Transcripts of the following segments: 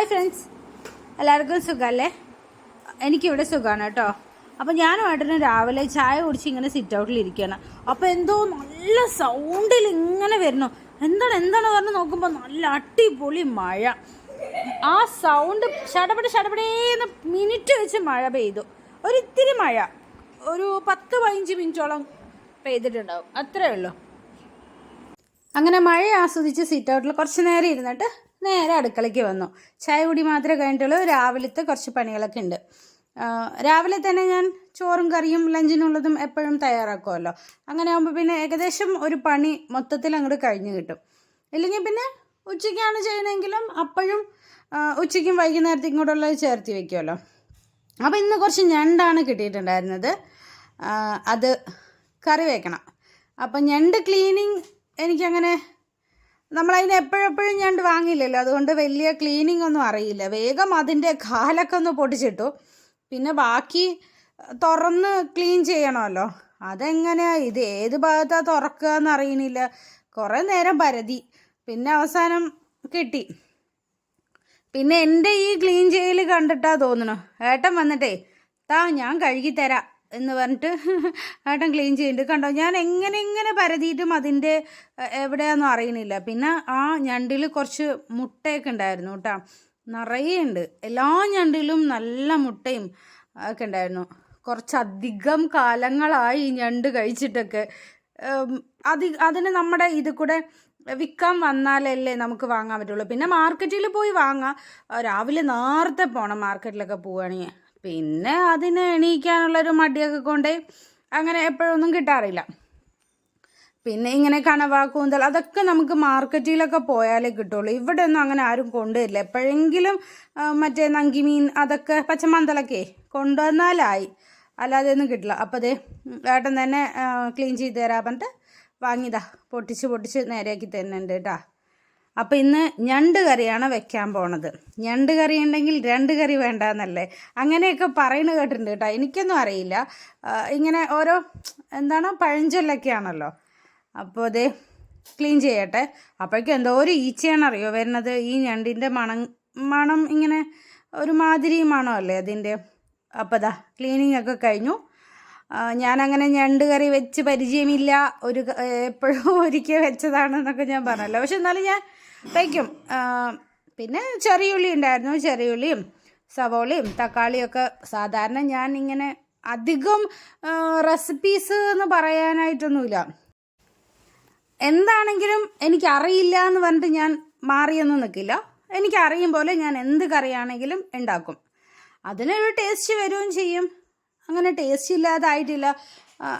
Hi friends, എല്ലാവർക്കും സുഖമല്ലേ? എനിക്കിവിടെ സുഖമാണ് കേട്ടോ. അപ്പോൾ ഞാനുമായിട്ടൊന്ന് രാവിലെ ചായ കുടിച്ച് ഇങ്ങനെ സിറ്റ് ഔട്ടിലിരിക്കുകയാണ്. അപ്പോൾ എന്തോ നല്ല സൗണ്ടിൽ ഇങ്ങനെ വരുന്നു. എന്താണ് പറഞ്ഞ് നോക്കുമ്പോൾ നല്ല അടിപൊളി മഴ. ആ സൗണ്ട് ഷടപടേന്ന് മിനിറ്റ് വെച്ച് മഴ പെയ്തു. ഒരിത്തിരി മഴ, ഒരു 10-15 മിനിറ്റോളം പെയ്തിട്ടുണ്ടാവും, അത്രേ ഉള്ളൂ. അങ്ങനെ മഴ ആസ്വദിച്ച് സിറ്റ് ഔട്ടിൽ കുറച്ച് നേരം ഇരുന്നിട്ട് നേരെ അടുക്കളയ്ക്ക് വന്നു. ചായ കുടി മാത്രമേ കഴിഞ്ഞിട്ടുള്ളൂ. രാവിലത്തെ കുറച്ച് പണികളൊക്കെ ഉണ്ട്. രാവിലെ തന്നെ ഞാൻ ചോറും കറിയും ലഞ്ചിനുള്ളതും എപ്പോഴും തയ്യാറാക്കുമല്ലോ. അങ്ങനെ ആകുമ്പോൾ പിന്നെ ഏകദേശം ഒരു പണി മൊത്തത്തിൽ അങ്ങോട്ട് കഴിഞ്ഞ് കിട്ടും. ഇല്ലെങ്കിൽ പിന്നെ ഉച്ചയ്ക്കാണ് ചെയ്യണമെങ്കിലും അപ്പോഴും ഉച്ചയ്ക്കും വൈകുന്നേരത്തേക്കും കൂടെ ഉള്ളത് ചേർത്ത് വയ്ക്കുമല്ലോ. അപ്പോൾ ഇന്ന് കുറച്ച് ഞണ്ടാണ് കിട്ടിയിട്ടുണ്ടായിരുന്നത്. അത് കറി വയ്ക്കണം. അപ്പം ഞണ്ട് ക്ലീനിങ് എനിക്കങ്ങനെ, നമ്മളതിന് എപ്പോഴെപ്പോഴും ഞണ്ട് വാങ്ങിയില്ലല്ലോ, അതുകൊണ്ട് വലിയ ക്ലീനിങ് ഒന്നും അറിയില്ല. വേഗം അതിൻ്റെ കാലൊക്കെ ഒന്ന് പൊട്ടിച്ചിട്ടു. പിന്നെ ബാക്കി തുറന്ന് ക്ലീൻ ചെയ്യണമല്ലോ. അതെങ്ങനെയാണ്, ഇത് ഏത് ഭാഗത്താണ് തുറക്കുക എന്നറിയണില്ല. കുറേ നേരം പരതി, പിന്നെ അവസാനം കിട്ടി. പിന്നെ എൻ്റെ ഈ ക്ലീൻ ചെയ്യൽ കണ്ടിട്ടാ തോന്നണു ഏട്ടൻ വന്നിട്ടേ ഞാൻ കഴുകിത്തരാം എന്ന് പറഞ്ഞിട്ട് ഏട്ടൻ ക്ലീൻ ചെയ്യുന്നുണ്ട്. കണ്ടോ, ഞാൻ എങ്ങനെ പരതിയിട്ടും അതിൻ്റെ എവിടെയാണെന്നും അറിയണില്ല. പിന്നെ ആ ഞണ്ടിൽ കുറച്ച് മുട്ടയൊക്കെ ഉണ്ടായിരുന്നു കേട്ടോ, നിറയെ ഉണ്ട്. എല്ലാ ഞണ്ടിലും നല്ല മുട്ടയും ഒക്കെ ഉണ്ടായിരുന്നു. കുറച്ചധികം കാലങ്ങളായി ഞണ്ട് കഴിച്ചിട്ടൊക്കെ. അതിന് നമ്മുടെ ഇത് കൂടെ വിൽക്കാൻ വന്നാലല്ലേ നമുക്ക് വാങ്ങാൻ പറ്റുള്ളൂ. പിന്നെ മാർക്കറ്റിൽ പോയി വാങ്ങാം. രാവിലെ നേരത്തെ പോകണം മാർക്കറ്റിലൊക്കെ പോവുകയാണെങ്കിൽ. പിന്നെ അതിന് എണീക്കാനുള്ളൊരു മടിയൊക്കെ കൊണ്ട് അങ്ങനെ എപ്പോഴൊന്നും കിട്ടാറില്ല. പിന്നെ ഇങ്ങനെ കണവ, കൂന്തൽ അതൊക്കെ നമുക്ക് മാർക്കറ്റിലൊക്കെ പോയാലേ കിട്ടുള്ളൂ. ഇവിടെ ഒന്നും അങ്ങനെ ആരും കൊണ്ടുവരില്ല. എപ്പോഴെങ്കിലും മറ്റേ നങ്കിമീൻ അതൊക്കെ പച്ചമന്തലൊക്കെ കൊണ്ടുവന്നാലായി, അല്ലാതെ ഒന്നും കിട്ടില്ല. അപ്പോൾ അതേ ഏട്ടൻ തന്നെ ക്ലീൻ ചെയ്ത് തരാൻ പറഞ്ഞിട്ട് വാങ്ങിയതാ. പൊട്ടിച്ച് നേരെയാക്കി തരുന്നുണ്ട് കേട്ടോ. അപ്പോൾ ഇന്ന് ഞണ്ട് കറിയാണ് വെക്കാൻ പോണത്. ഞണ്ട് കറി ഉണ്ടെങ്കിൽ 2 കറി വേണ്ടെന്നല്ലേ, അങ്ങനെയൊക്കെ പറയുന്നത് കേട്ടിട്ടുണ്ട് കേട്ടോ. എനിക്കൊന്നും അറിയില്ല. ഇങ്ങനെ ഓരോ പഴഞ്ചൊല്ലൊക്കെയാണല്ലോ. അപ്പോൾ അതേ ക്ലീൻ ചെയ്യട്ടെ. അപ്പോഴേക്കും എന്തോ ഒരു ഈച്ചയാണെന്നറിയോ വരുന്നത്. ഈ ഞണ്ടിൻ്റെ മണം ഇങ്ങനെ ഒരുമാതിരി മണമല്ലേ അതിൻ്റെ. അപ്പോൾ അതാ ക്ലീനിങ് ഒക്കെ കഴിഞ്ഞു. ഞാനങ്ങനെ ഞണ്ട് കറി വെച്ച് പരിചയമില്ല, എപ്പോഴും ഒരിക്കൽ വെച്ചതാണെന്നൊക്കെ ഞാൻ പറഞ്ഞല്ലോ. പക്ഷെ എന്നാലും ഞാൻ വയ്ക്കും. പിന്നെ ചെറിയുള്ളി ഉണ്ടായിരുന്നു, ചെറിയുള്ളിയും സവോളയും തക്കാളിയൊക്കെ. സാധാരണ ഞാൻ ഇങ്ങനെ അധികം റെസിപ്പീസ് എന്ന് പറയാനായിട്ടൊന്നുമില്ല. എന്താണെങ്കിലും എനിക്കറിയില്ല എന്ന് പറഞ്ഞിട്ട് ഞാൻ മാറിയൊന്നും നിൽക്കില്ല. എനിക്കറിയും പോലെ ഞാൻ എന്ത് കറിയാണെങ്കിലും ഉണ്ടാക്കും. അതിനൊരു ടേസ്റ്റ് വരികയും ചെയ്യും. അങ്ങനെ ടേസ്റ്റ് ഇല്ലാതായിട്ടില്ല.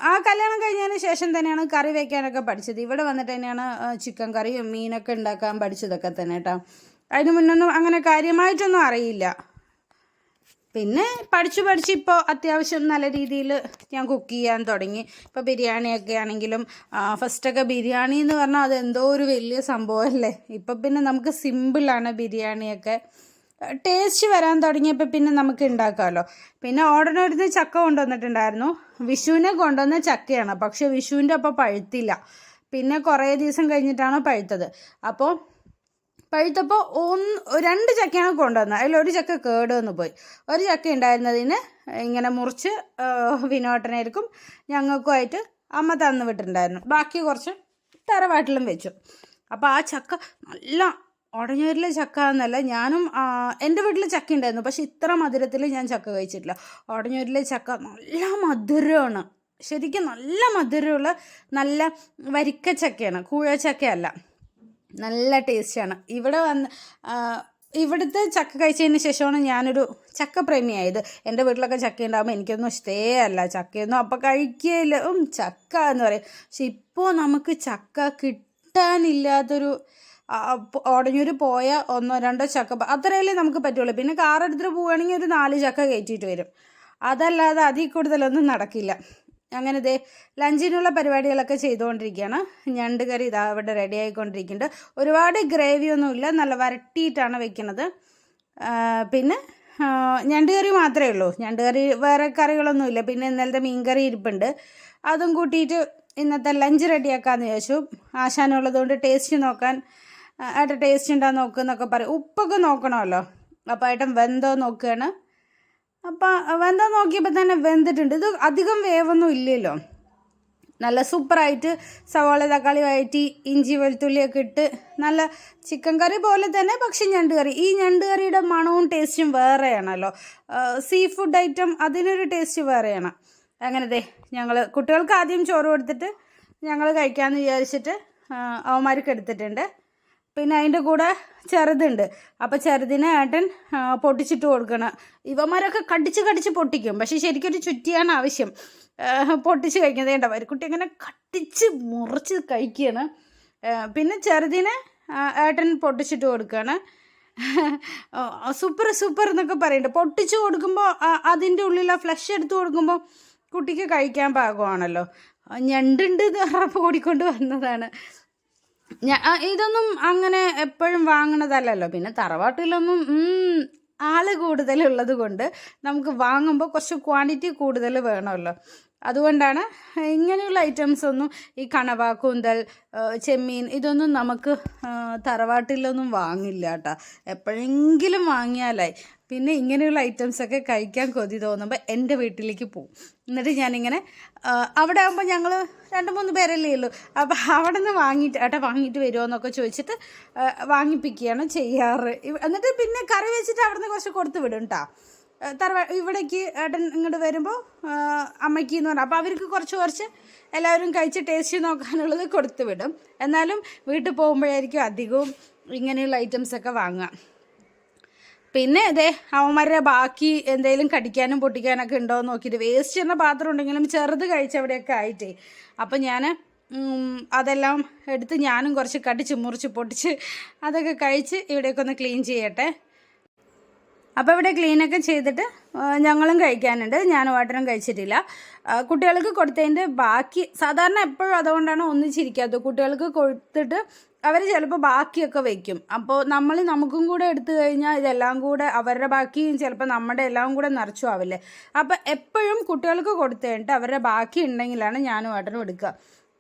ആ കല്യാണം കഴിഞ്ഞതിന് ശേഷം തന്നെയാണ് കറി വയ്ക്കാനൊക്കെ പഠിച്ചത്. ഇവിടെ വന്നിട്ട് തന്നെയാണ് ചിക്കൻ കറിയും മീനൊക്കെ ഉണ്ടാക്കാൻ പഠിച്ചതൊക്കെ തന്നെ കേട്ടോ. അതിന് മുന്നൊന്നും അങ്ങനെ കാര്യമായിട്ടൊന്നും അറിയില്ല. പിന്നെ പഠിച്ച് ഇപ്പോൾ അത്യാവശ്യം നല്ല രീതിയിൽ ഞാൻ കുക്ക് ചെയ്യാൻ തുടങ്ങി. ഇപ്പോൾ ബിരിയാണിയൊക്കെ ആണെങ്കിലും ഫസ്റ്റൊക്കെ ബിരിയാണി എന്ന് പറഞ്ഞാൽ അതെന്തോ ഒരു വലിയ സംഭവമല്ലേ. ഇപ്പം പിന്നെ നമുക്ക് സിമ്പിളാണ് ബിരിയാണിയൊക്കെ. ടേസ്റ്റ് വരാൻ തുടങ്ങിയപ്പോൾ പിന്നെ നമുക്ക് ഉണ്ടാക്കാമല്ലോ. പിന്നെ ഓർഡറിന് ചക്ക കൊണ്ടുവന്നിട്ടുണ്ടായിരുന്നു. വിഷുവിനെ കൊണ്ടുവന്ന ചക്കയാണ്, പക്ഷേ വിഷുവിൻ്റെ അപ്പോൾ പഴുത്തില്ല. പിന്നെ കുറേ ദിവസം കഴിഞ്ഞിട്ടാണ് പഴുത്തത്. അപ്പോൾ പഴുത്തപ്പോൾ 2 ചക്കയാണ് കൊണ്ടുവന്നത്. അതിലൊരു ചക്ക കേട് വന്ന് പോയി. ഒരു ചക്ക ഉണ്ടായിരുന്നതിന് ഇങ്ങനെ മുറിച്ച് വിനോട്ടനായിരിക്കും ഞങ്ങൾക്കുമായിട്ട് അമ്മ തന്നു വിട്ടിട്ടുണ്ടായിരുന്നു. ബാക്കി കുറച്ച് തറവാട്ടിലും വെച്ചു. അപ്പോൾ ആ ചക്ക നല്ല ഉടഞ്ഞൂരിലെ ചക്ക എന്നല്ല, ഞാനും എൻ്റെ വീട്ടിൽ ചക്ക ഉണ്ടായിരുന്നു, പക്ഷെ ഇത്ര മധുരത്തിൽ ഞാൻ ചക്ക കഴിച്ചിട്ടില്ല. ഉടഞ്ഞൂരിലെ ചക്ക നല്ല മധുരമാണ്, ശരിക്കും നല്ല മധുരമുള്ള നല്ല വരിക്ക ചക്കയാണ്, കൂഴച്ചക്കയല്ല. നല്ല ടേസ്റ്റാണ്. ഇവിടുത്തെ ചക്ക കഴിച്ചതിന് ശേഷമാണ് ഞാനൊരു ചക്ക പ്രേമിയായത്. എൻ്റെ വീട്ടിലൊക്കെ ചക്ക ഉണ്ടാകുമ്പോൾ എനിക്കൊന്നും ഇഷ്ടേ അല്ല, ചക്കയൊന്നും അപ്പോൾ കഴിക്കുകയില്ല. ചക്ക എന്ന് പറയും. പക്ഷെ ഇപ്പോൾ നമുക്ക് ചക്ക കിട്ടാനില്ലാത്തൊരു, ഓടഞ്ഞൂർ പോയ 1-2 ചക്ക അത്രയല്ലേ നമുക്ക് പറ്റുള്ളൂ. പിന്നെ കാർ എടുത്തിട്ട് പോവുകയാണെങ്കിൽ ഒരു 4 ചക്ക കയറ്റിയിട്ട് വരും. അതല്ലാതെ അതിൽ കൂടുതലൊന്നും നടക്കില്ല. അങ്ങനെ ദേ ലഞ്ചിനുള്ള പരിപാടികളൊക്കെ ചെയ്തുകൊണ്ടിരിക്കുകയാണ്. ഞണ്ട് കറി ഇതാ ഇവിടെ റെഡി ആയിക്കൊണ്ടിരിക്കുന്നുണ്ട്. ഒരുപാട് ഗ്രേവിയൊന്നുമില്ല, നല്ല വരട്ടിയിട്ടാണ് വെക്കുന്നത്. പിന്നെ ഞണ്ട് കറി മാത്രമേ ഉള്ളൂ. ഞണ്ട് കറി വേറെ കറികളൊന്നുമില്ല. പിന്നെ ഇന്നലത്തെ മീൻ കറി ഇരിപ്പുണ്ട്, അതും കൂട്ടിയിട്ട് ഇന്നത്തെ ലഞ്ച് റെഡിയാക്കാമെന്ന് വിചാരിച്ചു. ആശാനുള്ളതുകൊണ്ട് ടേസ്റ്റ് നോക്കാൻ ടേസ്റ്റ് ഉണ്ടാകുന്ന നോക്കുന്നൊക്കെ പറയും. ഉപ്പൊക്കെ നോക്കണമല്ലോ. അപ്പോൾ ഏട്ടൻ വെന്തോ നോക്കുകയാണ്. അപ്പം വെന്തോ നോക്കിയപ്പോൾ തന്നെ വെന്തിട്ടുണ്ട്. ഇത് അധികം വേവൊന്നും ഇല്ലല്ലോ. നല്ല സൂപ്പറായിട്ട് സവാള തക്കാളി വഴറ്റി ഇഞ്ചി വെളുത്തുള്ളിയൊക്കെ ഇട്ട് നല്ല ചിക്കൻ കറി പോലെ തന്നെ, പക്ഷെ ഞണ്ട് കറി. ഈ ഞണ്ട് കറിയുടെ മണവും ടേസ്റ്റും വേറെയാണല്ലോ. സീ ഫുഡ് ഐറ്റം അതിനൊരു ടേസ്റ്റ് വേറെയാണ്. അങ്ങനത്തെ ഞങ്ങൾ കുട്ടികൾക്ക് ആദ്യം ചോറ് കൊടുത്തിട്ട് ഞങ്ങൾ കഴിക്കാമെന്ന് വിചാരിച്ചിട്ട് അവന്മാർക്ക് എടുത്തിട്ടുണ്ട്. പിന്നെ അതിൻ്റെ കൂടെ ചെറുതുണ്ട്. അപ്പോൾ ചെറുതിനെ ഏട്ടൻ പൊട്ടിച്ചിട്ട് കൊടുക്കണം. ഇവന്മാരൊക്കെ കടിച്ച് പൊട്ടിക്കും, പക്ഷേ ശരിക്കൊരു ചുറ്റിയാണ് ആവശ്യം. പൊട്ടിച്ച് കഴിക്കുന്നത് വേണ്ട, വരിക്കുട്ടി അങ്ങനെ കടിച്ച് മുറിച്ച് കഴിക്കുകയാണ്. പിന്നെ ചെറുതിനെ ഏട്ടൻ പൊട്ടിച്ചിട്ട് കൊടുക്കുകയാണ്. സൂപ്പർ എന്നൊക്കെ പറയുന്നുണ്ട്. പൊട്ടിച്ച് കൊടുക്കുമ്പോൾ അതിൻ്റെ ഉള്ളിൽ ആ ഫ്ലഷ് എടുത്ത് കൊടുക്കുമ്പോൾ കുട്ടിക്ക് കഴിക്കാൻ പാകമാണല്ലോ. ഞണ്ടുണ്ട് എന്ന് പറഞ്ഞപ്പോൾ ഓടിക്കൊണ്ട് വന്നതാണ്. ഇതൊന്നും അങ്ങനെ എപ്പോഴും വാങ്ങണതല്ലല്ലോ. പിന്നെ തറവാട്ടിലൊന്നും ആള് കൂടുതലുള്ളത് കൊണ്ട് നമുക്ക് വാങ്ങുമ്പോൾ കുറച്ച് ക്വാണ്ടിറ്റി കൂടുതൽ വേണമല്ലോ. അതുകൊണ്ടാണ് ഇങ്ങനെയുള്ള ഐറ്റംസ് ഒന്നും, ഈ കണവ, കൂന്തൽ, ചെമ്മീൻ ഇതൊന്നും നമുക്ക് തറവാട്ടിലൊന്നും വാങ്ങില്ല കേട്ടോ. എപ്പോഴെങ്കിലും വാങ്ങിയാലായി. പിന്നെ ഇങ്ങനെയുള്ള ഐറ്റംസൊക്കെ കഴിക്കാൻ കൊതി തോന്നുമ്പോൾ എൻ്റെ വീട്ടിലേക്ക് പോകും. എന്നിട്ട് ഞാനിങ്ങനെ അവിടെ ആകുമ്പോൾ ഞങ്ങൾ 2-3 പേരല്ലേ ഉള്ളൂ. അപ്പോൾ അവിടെ നിന്ന് വാങ്ങിയിട്ട് വരുമോ എന്നൊക്കെ ചോദിച്ചിട്ട് വാങ്ങിപ്പിക്കുകയാണ് ചെയ്യാറ്. എന്നിട്ട് പിന്നെ കറി വെച്ചിട്ട് അവിടെ നിന്ന് കുറച്ച് കൊടുത്ത് വിടും കേട്ടോ. ഇവിടേക്ക് ഏട്ടൻ ഇങ്ങോട്ട് വരുമ്പോൾ അമ്മയ്ക്ക് എന്ന് പറഞ്ഞാൽ അപ്പോൾ അവർക്ക് കുറച്ച് എല്ലാവരും കഴിച്ച് ടേസ്റ്റ് നോക്കാനുള്ളത് കൊടുത്ത് വിടും. എന്നാലും വീട്ടിൽ പോകുമ്പോഴായിരിക്കും അധികവും ഇങ്ങനെയുള്ള ഐറ്റംസൊക്കെ വാങ്ങുക. പിന്നെ ഇതേ അവന്മാരുടെ ബാക്കി എന്തെങ്കിലും കടിക്കാനും പൊട്ടിക്കാനൊക്കെ ഉണ്ടോ എന്ന് നോക്കിയിട്ട്, വേസ്റ്റ് ചെയ്യുന്ന പാത്രം ഉണ്ടെങ്കിലും ചെറുത് കഴിച്ചവിടെയൊക്കെ ആയിട്ടേ, അപ്പം ഞാൻ അതെല്ലാം എടുത്ത് ഞാനും കുറച്ച് കടിച്ച് മുറിച്ച് പൊട്ടിച്ച് അതൊക്കെ കഴിച്ച് ഇവിടെയൊക്കെ ഒന്ന് ക്ലീൻ ചെയ്യട്ടെ. അപ്പോൾ ഇവിടെ ക്ലീനൊക്കെ ചെയ്തിട്ട് ഞങ്ങളും കഴിക്കാനുണ്ട്. ഞാനും ഏട്ടനും കഴിച്ചിട്ടില്ല. കുട്ടികൾക്ക് കൊടുത്തതിൻ്റെ ബാക്കി സാധാരണ എപ്പോഴും അതുകൊണ്ടാണ് ഒന്നിച്ചിരിക്കാത്തത്. കുട്ടികൾക്ക് കൊടുത്തിട്ട് അവർ ചിലപ്പോൾ ബാക്കിയൊക്കെ വയ്ക്കും. അപ്പോൾ നമുക്കും കൂടെ എടുത്തു കഴിഞ്ഞാൽ ഇതെല്ലാം കൂടെ അവരുടെ ബാക്കിയും ചിലപ്പോൾ നമ്മുടെ എല്ലാം കൂടെ നിറച്ചു ആവില്ലേ. അപ്പോൾ എപ്പോഴും കുട്ടികൾക്ക് കൊടുത്തു കഴിഞ്ഞിട്ട് അവരുടെ ബാക്കി ഉണ്ടെങ്കിലാണ് ഞാനും ഏട്ടനും എടുക്കുക.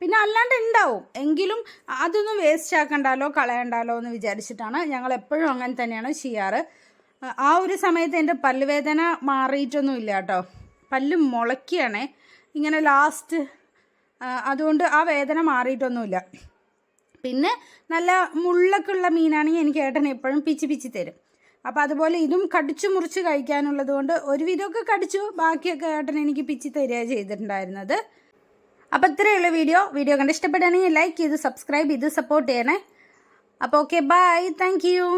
പിന്നെ അല്ലാണ്ട് ഉണ്ടാവും, എങ്കിലും അതൊന്നും വേസ്റ്റ് ആക്കണ്ടല്ലോ കളയണ്ടല്ലോ എന്ന് വിചാരിച്ചിട്ടാണ് ഞങ്ങൾ എപ്പോഴും അങ്ങനെ തന്നെയാണ് ചെയ്യാറ്. ആ ഒരു സമയത്ത് എൻ്റെ പല്ലുവേദന മാറിയിട്ടൊന്നും ഇല്ല കേട്ടോ. പല്ല് മുളയ്ക്കുകയാണേ ഇങ്ങനെ ലാസ്റ്റ്, അതുകൊണ്ട് ആ വേദന മാറിയിട്ടൊന്നുമില്ല. പിന്നെ നല്ല മുള്ളൊക്കെ ഉള്ള മീനാണെങ്കിൽ എനിക്ക് ഏട്ടൻ എപ്പോഴും പിച്ചി തരും. അപ്പോൾ അതുപോലെ ഇതും കടിച്ചു മുറിച്ച് കഴിക്കാനുള്ളത് കൊണ്ട് ഒരുവിധമൊക്കെ കടിച്ചു, ബാക്കിയൊക്കെ ഏട്ടൻ എനിക്ക് പിച്ചി തരിക ചെയ്തിട്ടുണ്ടായിരുന്നത്. അപ്പോൾ ഇത്രയുള്ള വീഡിയോ കണ്ട് ഇഷ്ടപ്പെടുകയാണെങ്കിൽ ലൈക്ക് ചെയ്ത് സബ്സ്ക്രൈബ് ചെയ്ത് സപ്പോർട്ട് ചെയ്യണേ. അപ്പോൾ ഓക്കെ, ബൈ, താങ്ക് യു.